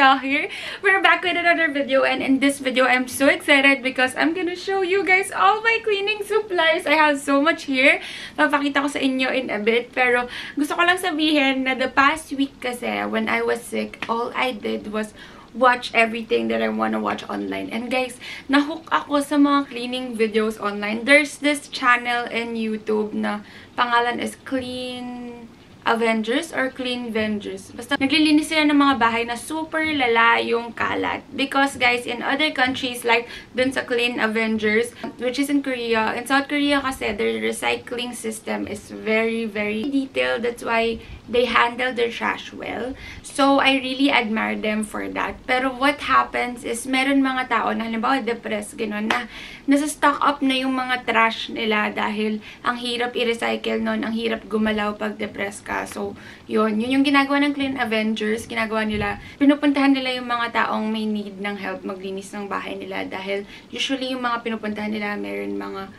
y'all here. We're back with another video, and in this video I'm so excited because I'm gonna show you guys all my cleaning supplies. I have so much here. Papakita ko sa inyo in a bit, pero gusto ko lang sabihin na the past week kasi when I was sick, all I did was watch everything that I wanna watch online. And guys, nahook ako sa mga cleaning videos online. There's this channel in YouTube na pangalan is Clean Avengers or Clean Vengers. Basta naglilinis sila ng mga bahay na super lala yung kalat. Because guys, in other countries like dun sa Clean Avengers, which is in Korea, in South Korea kasi their recycling system is very, very detailed. That's why they handle their trash well. So, I really admire them for that. Pero what happens is, meron mga tao na halimbawa depressed, gano'n, na nasa-stock up na yung mga trash nila dahil ang hirap i-recycle nun, ang hirap gumalaw pag depressed ka. So, yun yung ginagawa ng Clean Avengers. Ginagawa nila, pinupuntahan nila yung mga taong may need ng help maglinis ng bahay nila dahil usually yung mga pinupuntahan nila meron mga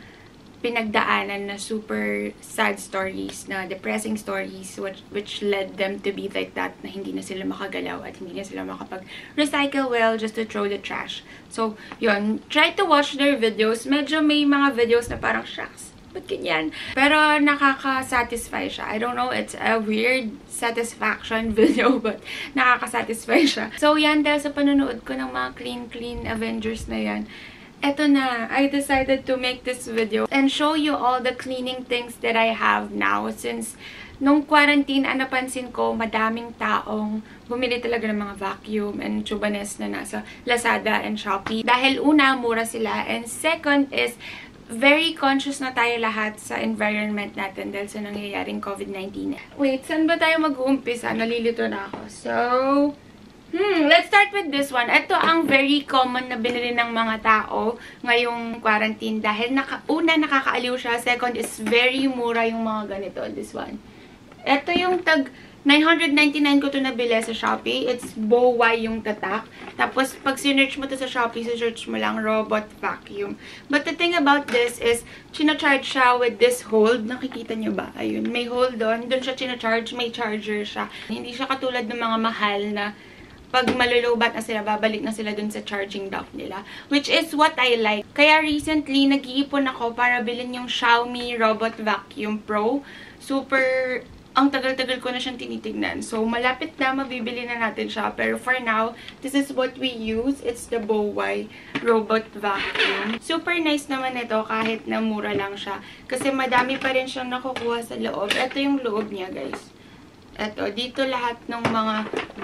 pinagdaanan na super sad stories, na depressing stories which led them to be like that, na hindi na sila makagalaw at hindi na sila makapag-recycle well just to throw the trash. So, yun. Try to watch their videos. Medyo may mga videos na parang, shucks, ba't ganyan? Pero nakaka-satisfy siya. I don't know, it's a weird satisfaction video, but nakaka-satisfy siya. So, yan, dahil sa panonood ko ng mga clean Avengers na yan, eto na, I decided to make this video and show you all the cleaning things that I have now. Since nung quarantine, napansin ko madaming taong bumili talaga ng mga vacuum and Chubanes na nasa Lazada and Shopee. Dahil una, mura sila. And second is, very conscious na tayo lahat sa environment natin dahil sa nangyayaring COVID-19. Wait, saan ba tayo mag-uumpisa? Nalilito na ako. So, let's start with this one. Ito ang very common na binili ng mga tao ngayong quarantine dahil una nakakaaliw siya, second is very mura yung mga ganito. This one. Ito yung tag 999 ko to nabili sa Shopee. It's Bowa yung tatak. Tapos pag sinearch mo to sa Shopee, search mo lang robot vacuum. But the thing about this is china-charge siya with this hold. Nakikita nyo ba? Ayun, may hold doon. Doon siya china-charge, may charger siya. Hindi siya katulad ng mga mahal na pag malulubat na sila, babalik na sila dun sa charging dock nila. Which is what I like. Kaya recently, nag-iipon ako para bilhin yung Xiaomi Robot Vacuum Pro. Super, ang tagal-tagal ko na siyang tinitignan. So, malapit na, mabibili na natin siya. Pero for now, this is what we use. It's the Bowai Robot Vacuum. Super nice naman ito kahit na mura lang siya. Kasi madami pa rin siyang nakukuha sa loob. Ito yung loob niya, guys. Eto, dito lahat ng mga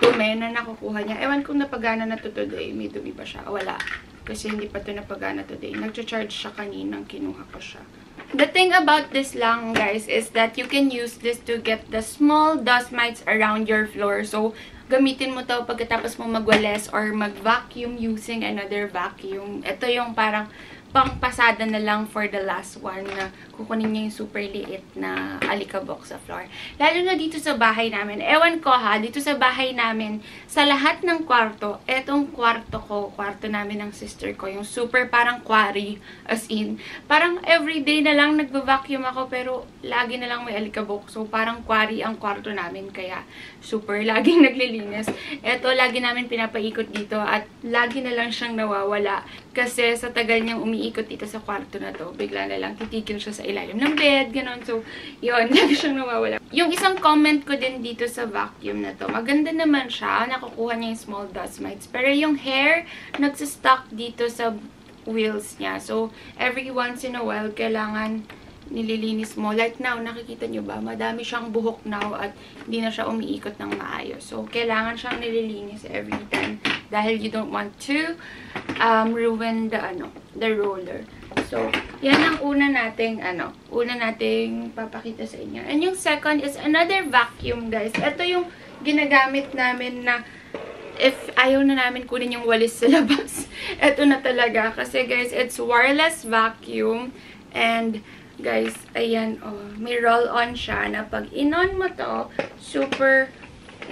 dumi na nakukuha niya. Ewan kung napagana na to today. May dumi pa siya. Wala. Kasi hindi pa to napagana today. Nag-charge siya kaninang kinuha ko siya. The thing about this lang, guys, is that you can use this to get the small dust mites around your floor. So, gamitin mo to pagkatapos mo magwalis or mag-vacuum using another vacuum. Ito yung parang pangpasada na lang for the last one na kukunin niya yung super liit na alikabok sa floor. Lalo na dito sa bahay namin. Ewan ko ha, dito sa bahay namin, sa lahat ng kwarto, etong kwarto ko, kwarto namin ng sister ko, yung super parang quarry, as in, parang everyday na lang nagba-vacuum ako pero lagi na lang may alikabok. So parang quarry ang kwarto namin, kaya super laging naglilinis. Eto, lagi namin pinapaikot dito at lagi na lang siyang nawawala kasi sa tagal niyang umiikot dito sa kwarto na to, bigla na lang titigil siya sa ilalim ng bed, ganon. So, yun, lagi siyang nawawala. Yung isang comment ko din dito sa vacuum na to, maganda naman siya, nakukuha niya yung small dust mites. Pero yung hair, nagsastuck dito sa wheels niya. So, every once in a while, kailangan nililinis mo. Like now, nakikita nyo ba? Madami siyang buhok now at hindi na siya umiikot ng maayos. So, kailangan siyang nililinis every time dahil you don't want to ruin the roller. So, yan ang una nating papakita sa inyo. And yung second is another vacuum, guys. Ito yung ginagamit namin na if ayaw na namin kunin yung walis sa labas. Ito na talaga. Kasi, guys, it's wireless vacuum. And guys, ayan, oh, may roll-on siya na pag in-on mo to, super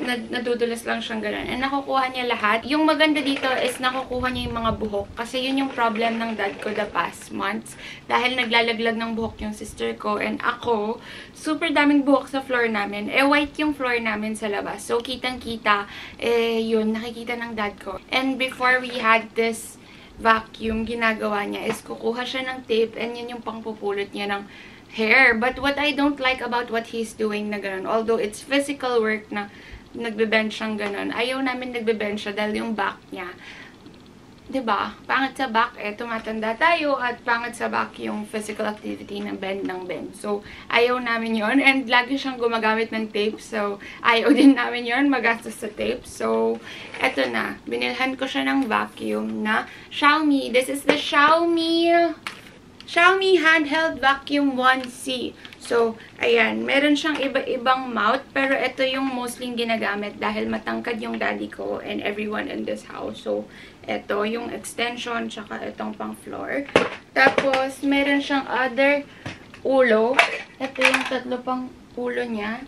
nadudulas lang siyang ganun. And nakukuha niya lahat. Yung maganda dito is nakukuha niya yung mga buhok. Kasi yun yung problem ng dad ko the past months. Dahil naglalaglag ng buhok yung sister ko. And ako, super daming buhok sa floor namin. White yung floor namin sa labas. So, kitang-kita, yun, nakikita ng dad ko. And before we had this vacuum, ginagawa niya is kukuha siya ng tape and yun yung pangpupulot niya ng hair. But what I don't like about what he's doing na ganun, although it's physical work na nagbe-bend siyang ganun, ayaw namin nagbe-bend siya dahil yung back niya, diba? Pangit sa back, tumatanda tayo at pangit sa back yung physical activity ng bend. So, ayaw namin yon. And lagi siyang gumagamit ng tape. So, ayaw din namin yon, magastos sa tape. So, eto na. Binilhan ko siya ng vacuum na Xiaomi. This is the Xiaomi handheld vacuum 1C. So, ayan. Meron siyang iba-ibang mouth. Pero ito yung mostly ginagamit dahil matangkad yung daddy ko and everyone in this house. So, ito yung extension tsaka itong pang floor. Tapos, meron siyang other ulo. Ito yung tatlo pang ulo niya.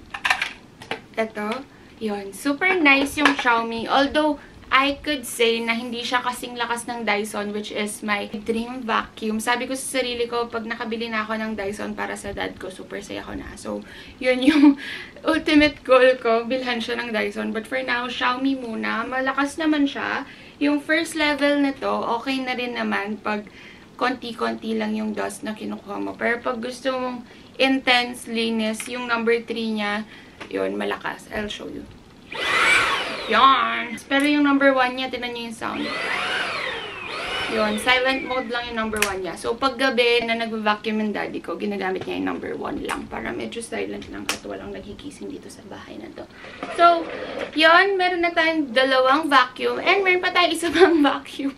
Ito. Yun. Super nice yung Xiaomi. Although, I could say na hindi siya kasing lakas ng Dyson, which is my dream vacuum. Sabi ko sa sarili ko, pag nakabili na ako ng Dyson para sa dad ko, super saya ko na. So, yun yung ultimate goal ko, bilhan siya ng Dyson. But for now, Xiaomi muna. Malakas naman siya. Yung first level nito, okay na rin naman pag konti-konti lang yung dust na kinukuha mo. Pero pag gusto mong intense linis, yung number 3 niya, yun, malakas. I'll show you. Yan. Pero yung number 1 niya, tinan niyo yung sound. Yun. Silent mode lang yung number 1 niya. So, pag gabi na nag-vacuum yung daddy ko, ginagamit niya yung number 1 lang. Para medyo silent lang at walang nagkikising dito sa bahay na to. So, yun. Meron na tayong 2 vacuum. And meron pa tayong isa pang vacuum.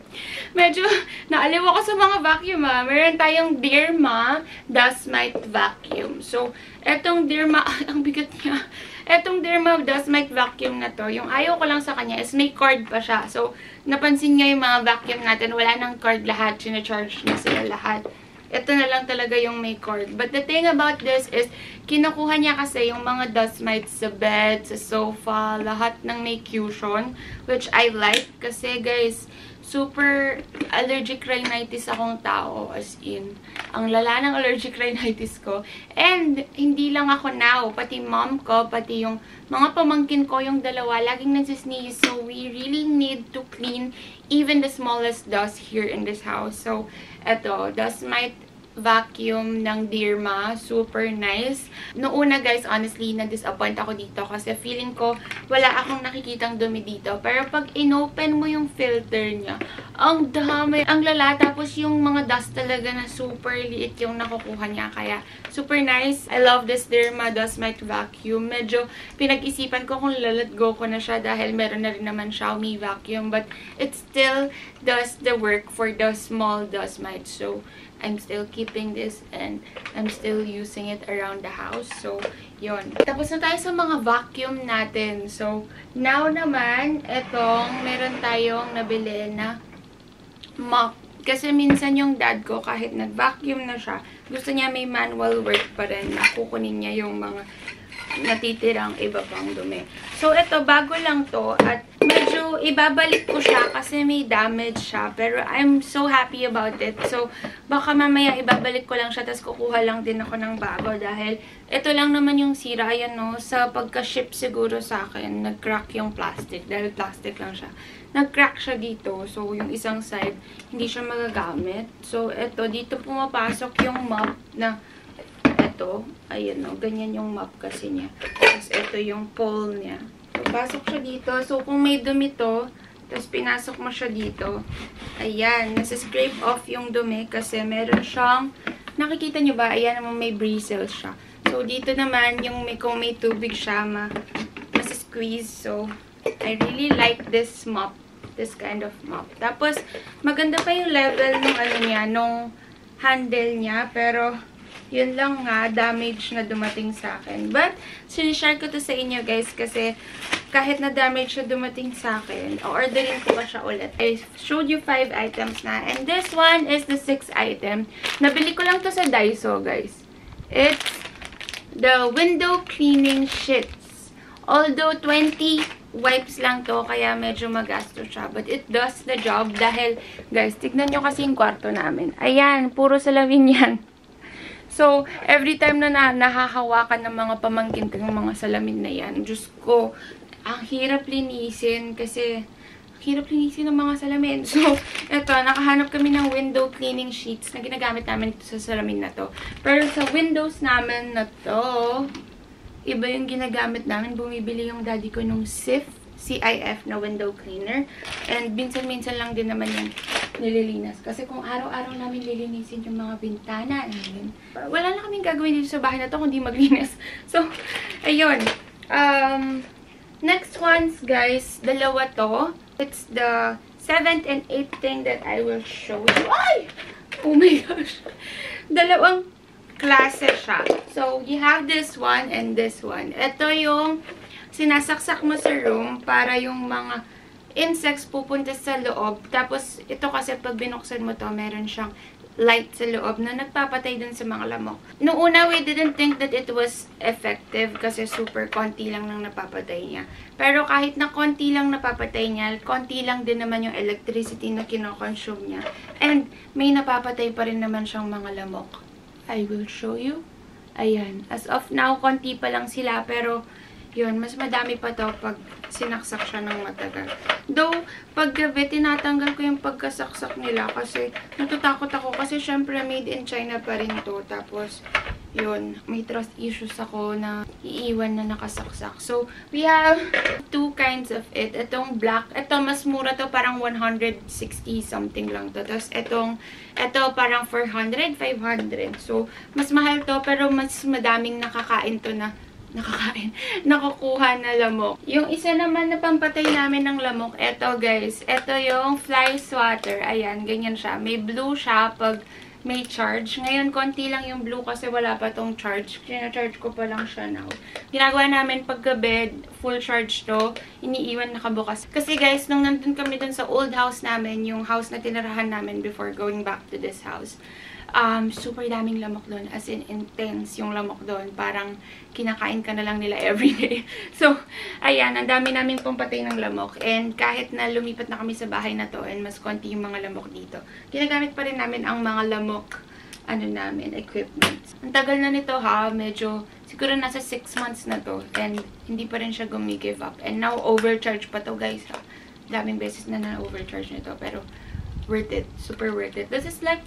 Medyo naaliw ako sa mga vacuum, Meron tayong Derma Dust Mite Vacuum. So, etong Derma, ang bigat niya. Etong Derma Dust Mite Vacuum na to, yung ayaw ko lang sa kanya is may cord pa siya. So, napansin nga yung mga vacuum natin, wala nang cord lahat. Sinacharge na sila lahat. Ito na lang talaga yung may cord. But the thing about this is, kinukuha niya kasi yung mga dust mites sa bed, sa sofa, lahat ng may cushion. Which I like kasi guys, super allergic rhinitis akong tao, as in. Ang lala ng allergic rhinitis ko. And, hindi lang ako now, pati mom ko, pati yung mga pamangkin ko, yung dalawa, laging nagsisneeze. So, we really need to clean even the smallest dust here in this house. So, eto, dust mite vacuum ng Derma. Super nice. Noong una guys, honestly, na-disappoint ako dito kasi feeling ko wala akong nakikitang dumi dito. Pero pag inopen mo yung filter niya, ang dami, ang lala. Tapos yung mga dust talaga na super liit yung nakukuha niya. Kaya super nice. I love this Derma Dust Mite Vacuum. Medyo pinag-isipan ko kung let go ko na siya dahil meron na rin naman Xiaomi vacuum. But it still does the work for the small dust mites. So, I'm still keeping this and I'm still using it around the house. So, yun. Tapos na tayo sa mga vacuum natin. So, now naman, etong meron tayong nabili na mop. Kasi minsan yung dad ko, kahit nag-vacuum na siya, gusto niya may manual work pa rin na kukunin niya yung mga natitirang iba pang dumi. So, ito, bago lang to. At medyo ibabalik ko siya kasi may damage siya. Pero I'm so happy about it. So, baka mamaya ibabalik ko lang siya tapos kukuha lang din ako ng bago. Dahil ito lang naman yung sira. Ayan, no? Sa pagka-ship siguro sa akin, nag-crack yung plastic. Dahil plastic lang siya. Nag-crack siya dito. So, yung isang side, hindi siya magagamit. So, ito, dito pumapasok yung mop na ito. Ayan, no? Ganyan yung mop kasi niya. Tapos, ito yung pole niya. So, pasok siya dito. So, kung may dumi to, tapos pinasok mo siya dito, ayan, nasa-scrape off yung dumi kasi meron siyang, nakikita nyo ba? Ayan naman may bristles siya. So, dito naman, yung kung may tubig siya, mas-squeeze. So, I really like this mop. This kind of mop. Tapos, maganda pa yung level ng ano niya, nung handle niya. Pero, yun lang nga, damage na dumating sa akin. But, sinishare ko to sa inyo guys kasi kahit na damage na dumating sa akin, o-orderin ko pa siya ulit. I showed you 5 items na. And this one is the 6th item. Nabili ko lang to sa Daiso guys. It's the window cleaning sheets. Although 20 wipes lang to, kaya medyo magasto siya. But it does the job dahil, guys, tignan nyo kasi yung kwarto namin. Ayan, puro salamin yan. So, every time na nahahawakan ng mga pamangkin ko yung mga salamin na yan, Diyos ko, ang hirap linisin kasi hirap linisin ng mga salamin. So, eto, nakahanap kami ng window cleaning sheets na ginagamit namin dito sa salamin na to. Pero sa windows namin na to, iba yung ginagamit namin. Bumibili yung daddy ko nung CIF na window cleaner. And minsan-minsan lang din naman yung nililinas. Kasi kung araw-araw namin lilinisin yung mga bintana namin, wala na kaming gagawin dito sa bahay na to kundi maglinis. So, ayun. Next ones, guys, dalawa to. It's the 7th and 8th thing that I will show you. Ay! Oh my gosh. Dalawang klase siya. So, you have this one and this one. Ito yung sinasaksak mo sa room para yung mga insects pupunta sa loob. Tapos, ito kasi pag binuksan mo to, meron siyang light sa loob na nagpapatay dun sa mga lamok. Noong una, we didn't think that it was effective kasi super konti lang nang napapatay niya. Pero kahit na konti lang napapatay niya, konti lang din naman yung electricity na kinoconsume niya. And may napapatay pa rin naman siyang mga lamok. I will show you. Ayan. As of now, konti pa lang sila. Pero, yun, mas madami pa to pag sinaksak siya ng matagal. Though, pag gabi, tinatanggal ko yung pagkasaksak nila kasi natatakot ako kasi syempre made in China pa rin to. Tapos, yun, may trust issues ako na iiwan na nakasaksak. So, we have two kinds of it. Itong black, ito mas mura to, parang 160 something lang to. Tapos, ito parang 400, 500. So, mas mahal to pero mas madaming nakakain to na nakukuha na lamok. Yung isa naman na pampatay namin ng lamok, eto guys, eto yung fly swatter. Ayan, ganyan siya. May blue siya pag may charge. Ngayon, konti lang yung blue kasi wala pa tong charge. Sina-charge ko pa lang siya now. Ginagawa namin pagka-bed, full charge to. Iniiwan nakabukas. Kasi guys, nung nandun kami dun sa old house namin, yung house na tinirahan namin before going back to this house, super daming lamok doon. As in, intense yung lamok doon. Parang kinakain ka na lang nila everyday. So, ayan, ang dami namin pampatay ng lamok. And kahit na lumipat na kami sa bahay na to, and mas konti yung mga lamok dito, ginagamit pa rin namin ang mga lamok, equipment. Ang tagal na nito ha, medyo, siguro nasa 6 months na to. And hindi pa rin siya gumi-give up. And now, overcharge pa to guys ha. Daming beses na na-overcharge nito. Pero, worth it. Super worth it. This is like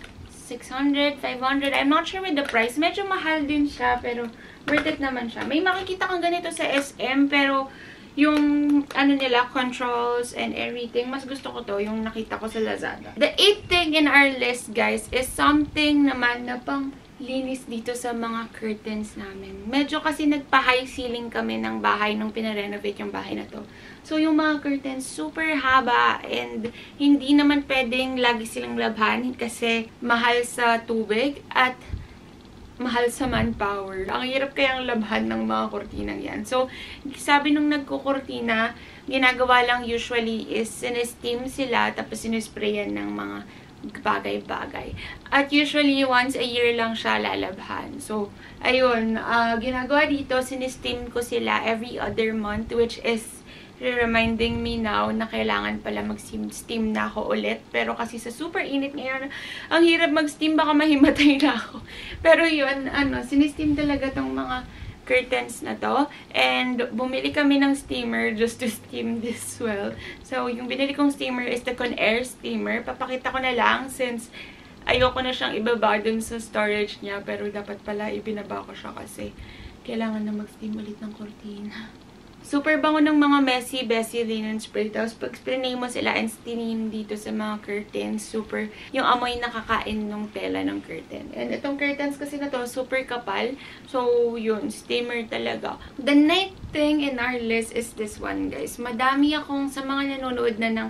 600, 500. I'm not sure with the price. Medyo mahal din siya, pero worth it naman siya. May makikita kang ganito sa SM, pero yung nila, controls and everything, mas gusto ko to, yung nakita ko sa Lazada. The 8th thing in our list, guys, is something naman na pang linis dito sa mga curtains namin. Medyo kasi nagpa-high ceiling kami ng bahay nung pinarenovate yung bahay na to. So, yung mga curtains, super haba and hindi naman pwedeng lagi silang labhan kasi mahal sa tubig at mahal sa manpower. Ang hirap kayang labhan ng mga kurtinang yan. So, sabi nung nagkukurtina, ginagawa lang usually is sinesteam sila tapos sinisprayan ng mga bagay-bagay. At usually, once a year lang siya lalabhan. So, ayun, ginagawa dito, sinesteam ko sila every other month, which is reminding me now na kailangan pala mag-steam na ako ulit. Pero kasi sa super init ngayon, ang hirap mag-steam, baka mahimatay na ako. Pero yun, sinesteam talaga tong mga curtains na to. And bumili kami ng steamer just to steam this well. So, yung binili kong steamer is the Conair steamer. Papakita ko na lang since ayoko na siyang ibaba dun sa storage niya. Pero dapat pala ibinaba ko siya kasi kailangan na mag-steam ulit ng kurtina. Super bango ng mga messy linen spray. Tapos pag spray mo sila and steam dito sa mga curtains, super yung amoy nakakain ng tela ng curtain. And itong curtains kasi na to, super kapal. So, yun, steamer talaga. The 9th thing in our list is this one, guys. Madami akong, sa mga nanonood na ng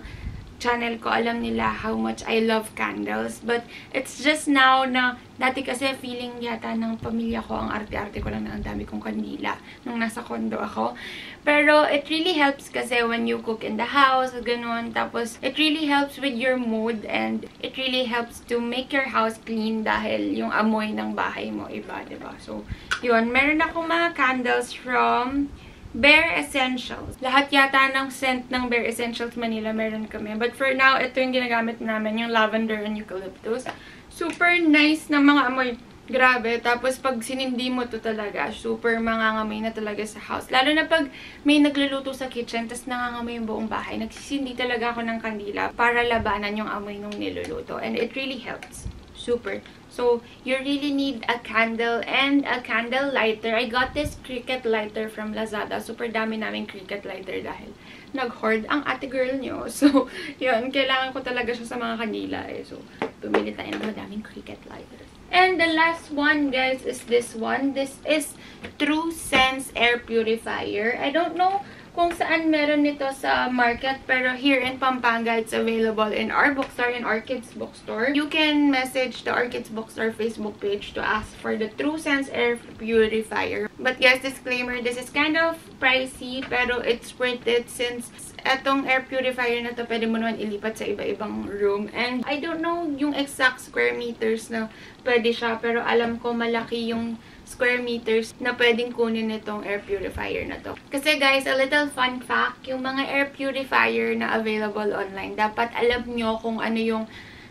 channel ko, alam nila how much I love candles. But it's just now na, dati kasi feeling yata ng pamilya ko, ang arte-arte ko lang na ang dami kong kandila nung nasa condo ako. Pero it really helps kasi when you cook in the house, ganun. Tapos it really helps with your mood and it really helps to make your house clean dahil yung amoy ng bahay mo iba, diba? So, yun. Meron akong mga candles from Bare Essentials. Lahat yata ng scent ng Bare Essentials Manila meron kami. But for now, ito yung ginagamit namin, yung lavender and eucalyptus. Super nice na mga amoy. Grabe. Tapos, pag sinindi mo to talaga, super mangangamoy na talaga sa house. Lalo na pag may nagluluto sa kitchen, tas nangangamoy yung buong bahay. Nagsisindi talaga ako ng kandila para labanan yung amoy nung niluluto. And it really helps. Super. So, you really need a candle and a candle lighter. I got this Cricut lighter from Lazada. Super dami namin Cricut lighter dahil nag-hoard ang ate girl nyo. So, yun. Kailangan ko talaga siya sa mga kandila eh. So, pumili tayo ng madaming Cricut lighters. And the last one, guys, is this one. This is True Sense Air Purifier. I don't know kung saan meron nito sa market, pero here in Pampanga, it's available in our bookstore, in Orchids Bookstore. You can message the Orchids Bookstore Facebook page to ask for the True Sense Air Purifier. But guys, disclaimer, this is kind of pricey, pero it's worth it since etong air purifier na to, pwede mo naman ilipat sa iba-ibang room. And I don't know yung exact square meters na pwede siya, pero alam ko malaki yung square meters na pwedeng kunin nitong air purifier na to. Kasi guys, a little fun fact, yung mga air purifier na available online, dapat alam nyo kung ano yung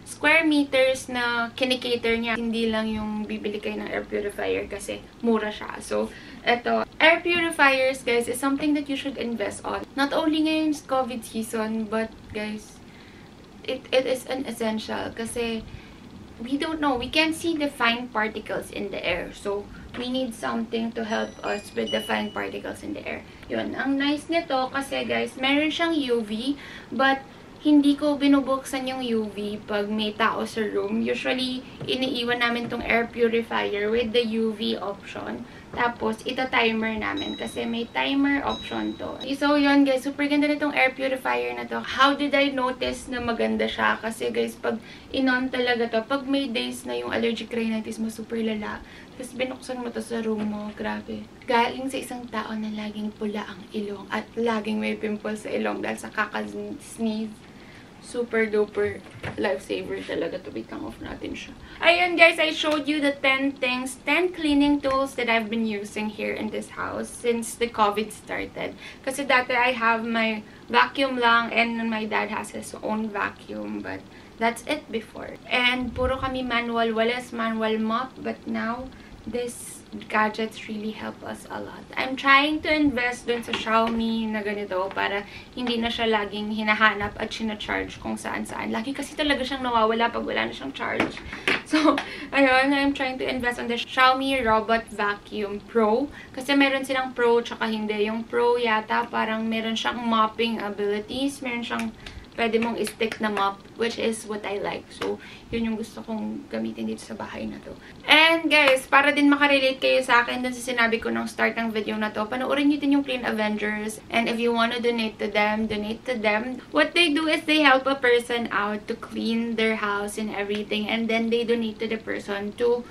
square meters na kinikater niya. Hindi lang yung bibili kayo ng air purifier kasi mura siya. So, eto, air purifiers, guys, is something that you should invest on. Not only ngayon COVID season, but guys, it is an essential kasi we don't know. We can't see the fine particles in the air. So, we need something to help us with the fine particles in the air. Yun. Ang nice nito kasi, guys, meron siyang UV, but hindi ko binubuksan yung UV pag may tao sa room. Usually, iniiwan namin tong air purifier with the UV option. Tapos, ito-timer namin kasi may timer option to. So, yun guys. Super ganda na tong air purifier na to. How did I notice na maganda siya? Kasi guys, pag in-on talaga to, pag may days na yung allergic rhinitis mo, super lala. Tapos, binuksan mo to sa room mo. Grabe. Galing sa isang tao na laging pula ang ilong at laging may pimples sa ilong dahil sa kaka-sneeze. Super duper lifesaver talaga to. Wait, off natin siya. Ayun guys, I showed you the 10 things, 10 cleaning tools that I've been using here in this house since the COVID started. Kasi dati I have my vacuum lang and my dad has his own vacuum, but that's it before. And puro kami manual, walas manual mop, but now this gadgets really help us a lot. I'm trying to invest dun sa Xiaomi na ganito para hindi na siya laging hinahanap at sinacharge kung saan-saan. Lagi kasi talaga siyang nawawala pag wala na siyang charge. So, ayun, I'm trying to invest on the Xiaomi Robot Vacuum Pro. Kasi meron silang Pro tsaka hindi. Yung Pro yata parang meron siyang mopping abilities. Meron siyang pwede mong i-stick na mop, which is what I like. So, yun yung gusto kong gamitin dito sa bahay na to. And guys, para din makarelate kayo sa akin dun sa sinabi ko nung start ng video na to, panoorin nyo din yung Clean Avengers. And if you want to donate to them, donate to them. What they do is they help a person out to clean their house and everything. And then they donate to the person to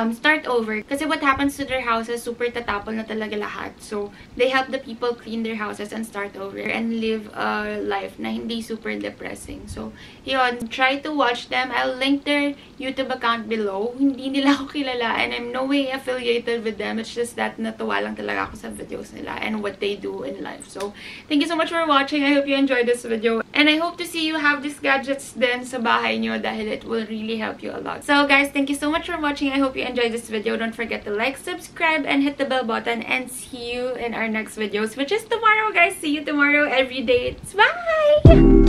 start over. Kasi what happens to their houses, super tatapol na talaga lahat. So, they help the people clean their houses and start over and live a life na hindi super depressing. So, yun, try to watch them. I'll link their YouTube account below. Hindi nila ako kilala and I'm no way affiliated with them. It's just that natuwa lang talaga ako sa videos nila and what they do in life. So, thank you so much for watching. I hope you enjoyed this video. And I hope to see you have these gadgets din sa bahay nyo dahil it will really help you a lot. So, guys, thank you so much for watching. I hope you enjoyed this video. Don't forget to like, subscribe, and hit the bell button. And see you in our next videos, which is tomorrow, guys. See you tomorrow every day. Bye!